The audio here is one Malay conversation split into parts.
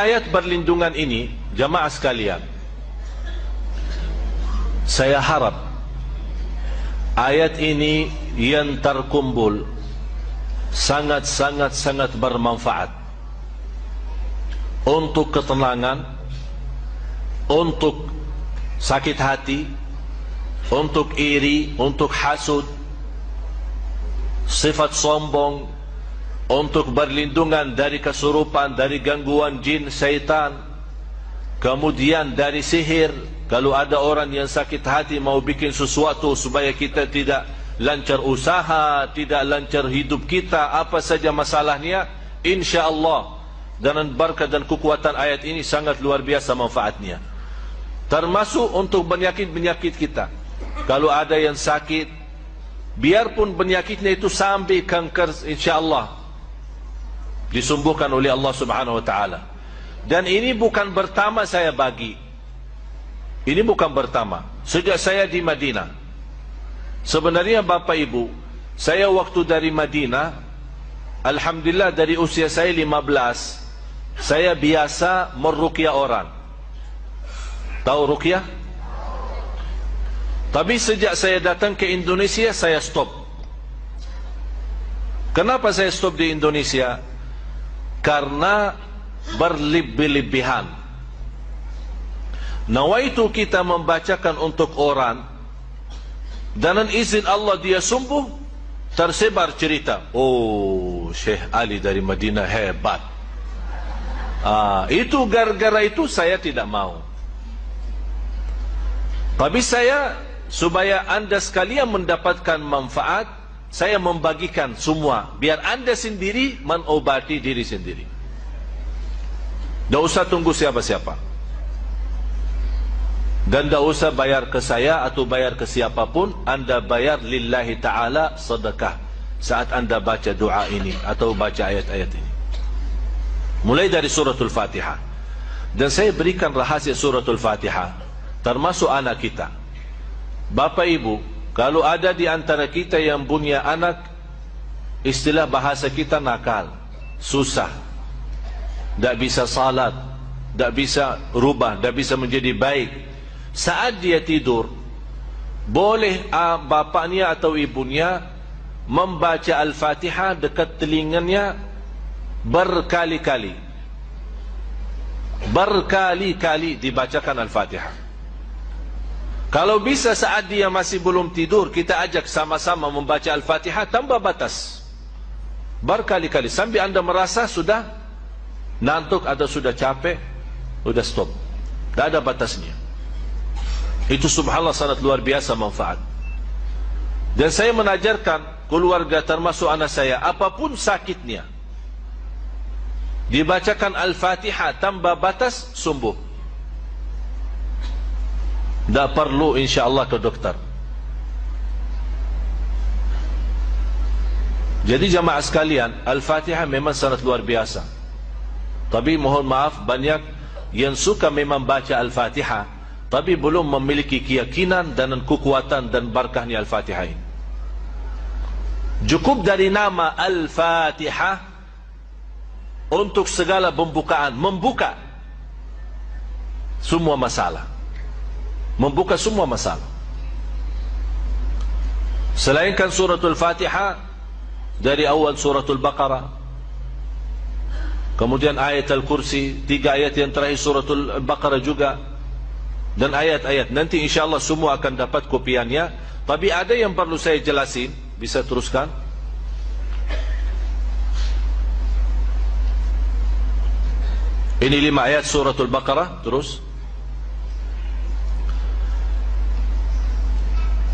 ayat berlindungan ini, jamaah sekalian, saya harap ayat ini yang terkumpul sangat bermanfaat untuk ketenangan, untuk sakit hati, untuk iri, untuk hasud, sifat sombong, untuk berlindungan dari kesurupan, dari gangguan jin, syaitan, kemudian dari sihir. Kalau ada orang yang sakit hati mau bikin sesuatu supaya kita tidak lancar usaha, tidak lancar hidup kita, apa saja masalahnya, insya-Allah dengan berkat dan kekuatan ayat ini sangat luar biasa manfaatnya. Termasuk untuk penyakit-penyakit kita. Kalau ada yang sakit, biarpun penyakitnya itu sampai kanker, insya-Allah disembuhkan oleh Allah Subhanahu wa taala. Dan ini bukan pertama saya bagi. Ini bukan pertama. Sejak saya di Madinah. Sebenarnya Bapak Ibu, saya waktu dari Madinah, alhamdulillah dari usia saya 15, saya biasa meruqyah orang. Tahu ruqyah? Tapi sejak saya datang ke Indonesia, saya stop. Kenapa saya stop di Indonesia? Karena berlebih-lebihan. Nawaitu kita membacakan untuk orang, dan dengan izin Allah dia sembuh, tersebar cerita, oh Syekh Ali dari Madinah hebat. Itu gara-gara itu saya tidak mau. Tapi saya, supaya anda sekalian mendapatkan manfaat, saya membagikan semua, biar anda sendiri mengobati diri sendiri. Tidak usah tunggu siapa-siapa. Dan tidak usah bayar ke saya atau bayar ke siapapun. Anda bayar lillahi ta'ala sedekah saat anda baca doa ini atau baca ayat-ayat ini, mulai dari suratul Fatihah. Dan saya berikan rahasia suratul Fatihah, termasuk anak kita. Bapak Ibu, kalau ada di antara kita yang punya anak, istilah bahasa kita nakal, susah, tidak bisa salat, tidak bisa rubah, tidak bisa menjadi baik, saat dia tidur, boleh bapaknya atau ibunya membaca Al-Fatihah dekat telinganya berkali-kali. Berkali-kali dibacakan Al-Fatihah. Kalau bisa saat dia masih belum tidur, kita ajak sama-sama membaca Al-Fatihah tanpa batas. Berkali-kali, sampai anda merasa sudah ngantuk atau sudah capek, sudah stop. Tidak ada batasnya. Itu subhanallah sangat luar biasa manfaat. Dan saya menajarkan keluarga termasuk anak saya, apapun sakitnya, dibacakan Al-Fatihah tanpa batas, sembuh. Tak perlu insya-Allah ke dokter. Jadi jamaah sekalian, Al-Fatihah memang sangat luar biasa. Tapi mohon maaf, banyak yang suka memang baca Al-Fatihah, tapi belum memiliki keyakinan dan kekuatan dan barakahnya Al-Fatihah ini. Cukup dari nama Al-Fatihah untuk segala pembukaan, membuka semua masalah, membuka semua masalah. Selainkan suratul Fatihah, dari awal suratul Baqarah, kemudian ayat Al-Kursi, 3 ayat yang terakhir suratul Baqarah juga, dan ayat-ayat nanti insyaAllah semua akan dapat kopiannya. Tapi ada yang perlu saya jelasin. Bisa teruskan? Ini 5 ayat suratul Baqarah. Terus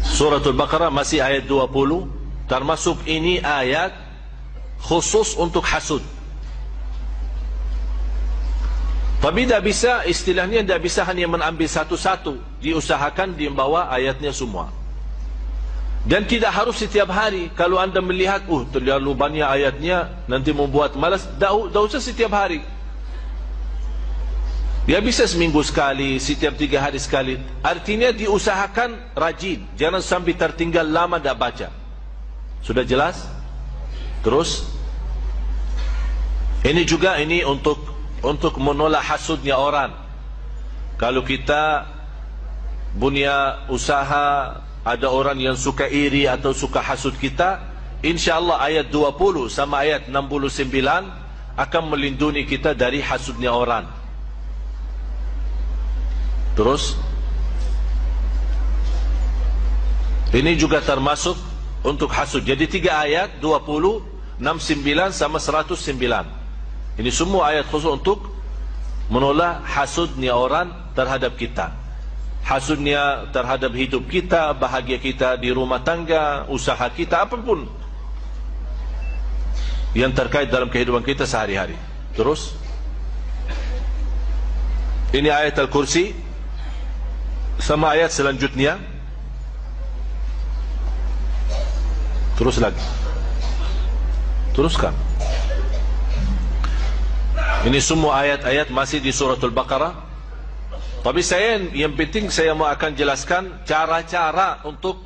suratul Baqarah masih ayat 20. Termasuk ini ayat khusus untuk hasud. Tapi tidak bisa, istilahnya tidak bisa hanya mengambil satu-satu, diusahakan dibawa ayatnya semua. Dan tidak harus setiap hari. Kalau anda melihat, terlalu banyak ayatnya, nanti membuat malas, tidak usah setiap hari. Dia bisa seminggu sekali, setiap 3 hari sekali. Artinya diusahakan rajin, jangan sampai tertinggal lama tidak baca. Sudah jelas? Terus ini juga, ini untuk untuk menolak hasudnya orang. Kalau kita punya usaha, ada orang yang suka iri atau suka hasud kita, insya-Allah ayat 20 sama ayat 69 akan melindungi kita dari hasudnya orang. Terus ini juga termasuk untuk hasud. Jadi 3 ayat, 20, 69 sama 109. Ini semua ayat khusus untuk menolak hasudnya orang terhadap kita. Hasudnya terhadap hidup kita, bahagia kita di rumah tangga, usaha kita, apapun yang terkait dalam kehidupan kita sehari-hari. Terus ini ayat Al-Kursi sama ayat selanjutnya. Terus lagi. Teruskan. Ini semua ayat-ayat masih di suratul Baqarah. Tapi yang penting saya mau akan jelaskan cara-cara untuk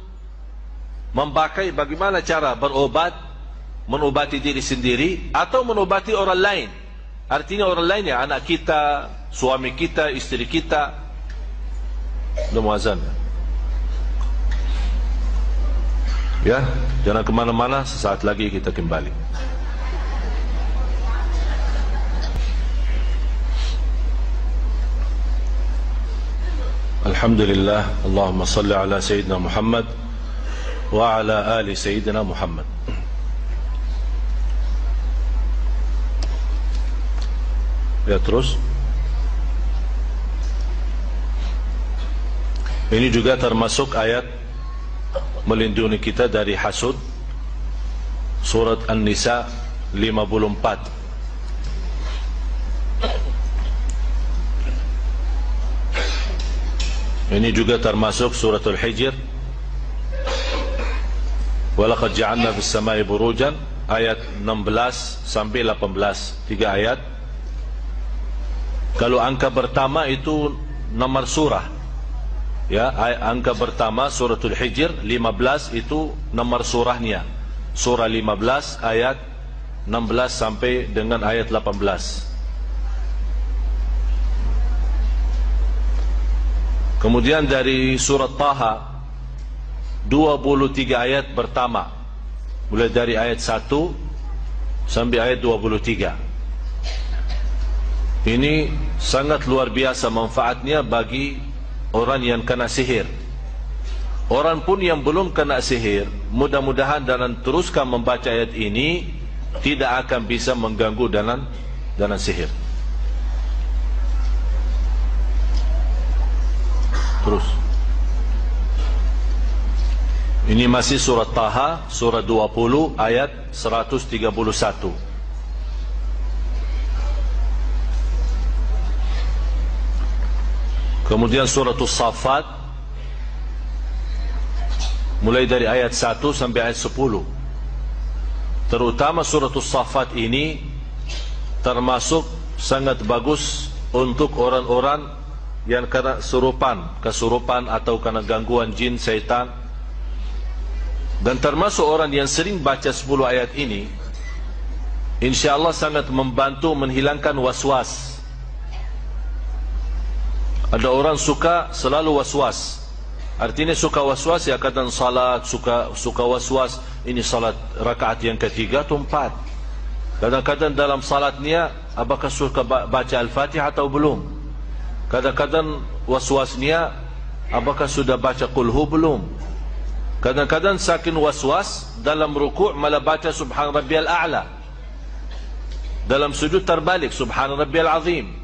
memakai, bagaimana cara berobat, mengobati diri sendiri atau mengobati orang lain. Artinya orang lain ya, anak kita, suami kita, istri kita. Udah mau azan ya, jangan kemana-mana, sesaat lagi kita kembali. Alhamdulillah, Allahumma salli ala Sayyidina Muhammad wa ala ali Sayyidina Muhammad. Ya, terus ini juga termasuk ayat melindungi kita dari hasud. Surat An-Nisa 54. Ini juga termasuk suratul Hijr. Walaqad ja'alna fis samai burujan, ayat 16 sampai 18, 3 ayat. Kalau angka pertama itu nomor surah. Ya, angka pertama suratul Hijr 15 itu nomor surahnya. Surah 15 ayat 16 sampai dengan ayat 18. Kemudian dari surat Taha 23 ayat pertama, mulai dari ayat 1 sampai ayat 23. Ini sangat luar biasa manfaatnya bagi orang yang kena sihir. Orang pun yang belum kena sihir, mudah-mudahan dan teruskan membaca ayat ini, tidak akan bisa mengganggu dengan sihir. Terus ini masih surat Taha, surat 20 ayat 131. Kemudian surat As-Saffat mulai dari ayat 1 sampai ayat 10. Terutama surat As-Saffat ini termasuk sangat bagus untuk orang-orang yang kena kesurupan atau kena gangguan jin, syaitan. Dan termasuk orang yang sering baca 10 ayat ini, insya-Allah sangat membantu menghilangkan waswas. Ada orang suka selalu waswas. Artinya suka waswas ya, kadang salat suka waswas, ini salat rakaat yang ketiga atau 4. Kadang-kadang dalam salatnya apakah suka baca Al-Fatihah atau belum. Kadang-kadang waswasnya apakah sudah baca Qulhu belum. Kadang-kadang saking waswas dalam rukuk malah baca Subhan Rabbiyal A'la, dalam sujud terbalik Subhan Rabbiyal Azim.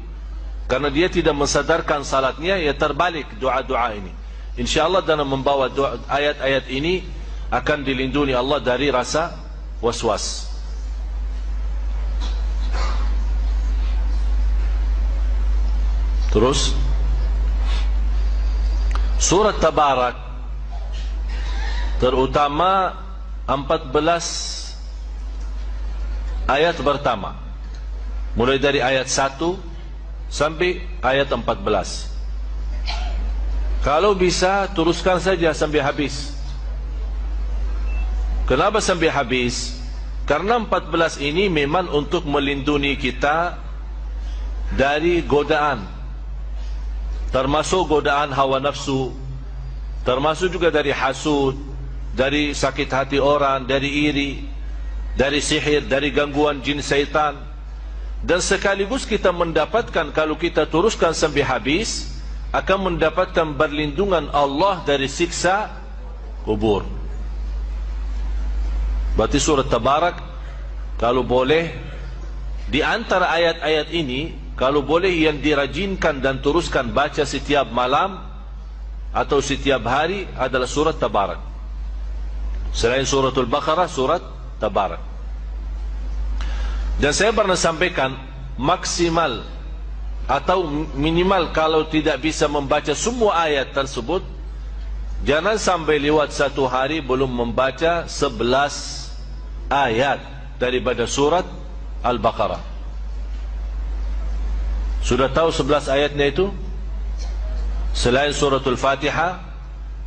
Karena dia tidak mensadarkan salatnya, ya terbalik doa-doa ini. InsyaAllah dalam membawa ayat-ayat ini akan dilindungi Allah dari rasa waswas. Terus surat Tabarak, terutama 14 ayat pertama, mulai dari ayat 1 sampai ayat 14. Kalau bisa teruskan saja sampai habis. Kenapa sampai habis? Karena 14 ini memang untuk melindungi kita dari godaan, termasuk godaan hawa nafsu, termasuk juga dari hasud, dari sakit hati orang, dari iri, dari sihir, dari gangguan jin syaitan. Dan sekaligus kita mendapatkan, kalau kita teruskan sampai habis, akan mendapatkan perlindungan Allah dari siksa kubur. Berarti surat Tabarak, kalau boleh, di antara ayat-ayat ini, kalau boleh yang dirajinkan dan teruskan baca setiap malam atau setiap hari adalah surat Tabarak. Selain suratul Baqarah, surat Tabarak. Dan saya pernah sampaikan, maksimal atau minimal kalau tidak bisa membaca semua ayat tersebut, jangan sampai lewat satu hari belum membaca 11 ayat daripada surat Al-Baqarah. Sudah tahu 11 ayatnya itu? Selain suratul Fatihah,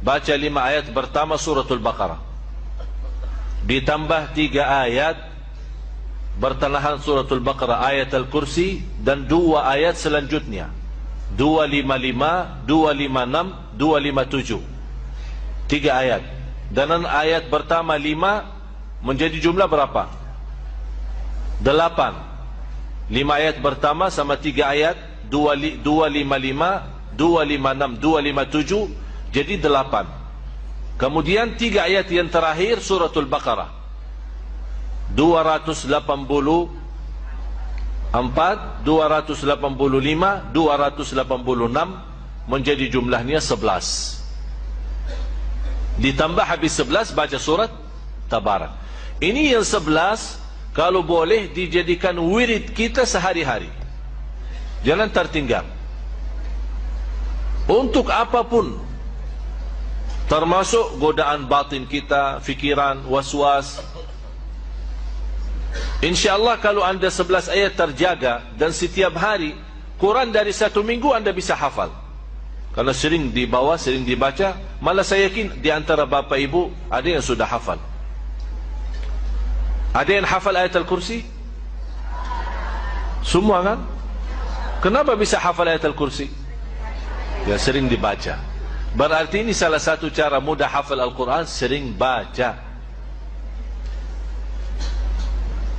baca 5 ayat pertama suratul Baqarah, ditambah 3 ayat bertanahan suratul Baqarah, ayat Al-Kursi, dan 2 ayat selanjutnya, 255, 256, 257, 3 ayat. Dan ayat pertama 5 menjadi jumlah berapa? 8. 5 ayat pertama sama 3 ayat, 255, 256, 257, jadi 8. Kemudian 3 ayat yang terakhir suratul Baqarah, 284, 285, 286, menjadi jumlahnya 11. Ditambah habis 11 baca surat Tabarak. Ini yang 11 kalau boleh dijadikan wirid kita sehari-hari, jangan tertinggal. Untuk apapun, termasuk godaan batin kita, fikiran, waswas. InsyaAllah kalau anda 11 ayat terjaga dan setiap hari, Quran dari 1 minggu anda bisa hafal. Karena sering dibawa, sering dibaca. Malah saya yakin di antara bapa ibu ada yang sudah hafal. Ada yang hafal ayat Al-Kursi? Semua kan? Kenapa bisa hafal ayat Al-Kursi? Ya, sering dibaca. Berarti ini salah satu cara mudah hafal Al-Quran, sering baca.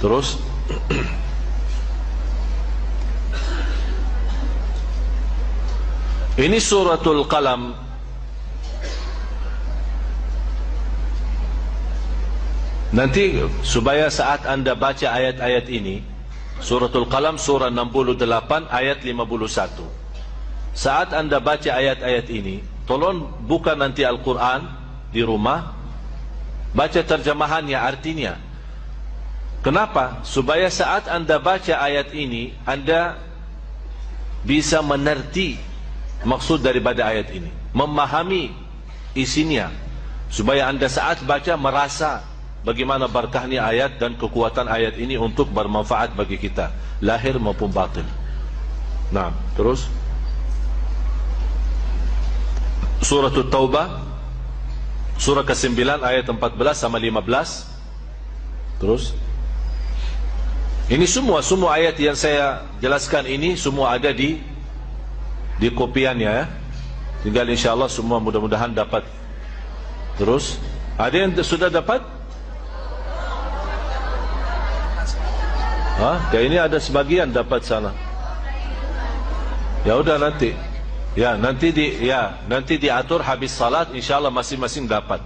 Terus ini suratul Qalam. Nanti supaya saat anda baca ayat-ayat ini, suratul Qalam surah 68 ayat 51. Saat anda baca ayat-ayat ini, tolong buka nanti Al-Quran di rumah, baca terjemahannya, artinya. Kenapa? Supaya saat anda baca ayat ini, anda bisa mengerti maksud daripada ayat ini, memahami isinya, supaya anda saat baca merasa bagaimana berkahnya ayat dan kekuatan ayat ini untuk bermanfaat bagi kita, lahir maupun batin. Nah, terus suratul Taubah, surah ke-9 ayat 14 sama 15. Terus ini semua ayat yang saya jelaskan ini semua ada di kopiannya ya. Tinggal insyaAllah semua mudah-mudahan dapat. Terus ada yang sudah dapat? Kayak ini ada sebagian dapat sana. Ya udah nanti. Ya nanti diatur habis salat insyaallah masing-masing dapat.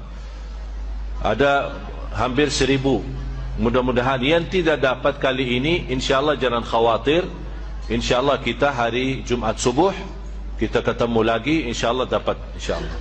Ada hampir 1000. Mudah-mudahan yang tidak dapat kali ini insyaallah jangan khawatir. Insyaallah kita hari Jumat subuh kita ketemu lagi, insyaallah dapat insyaallah.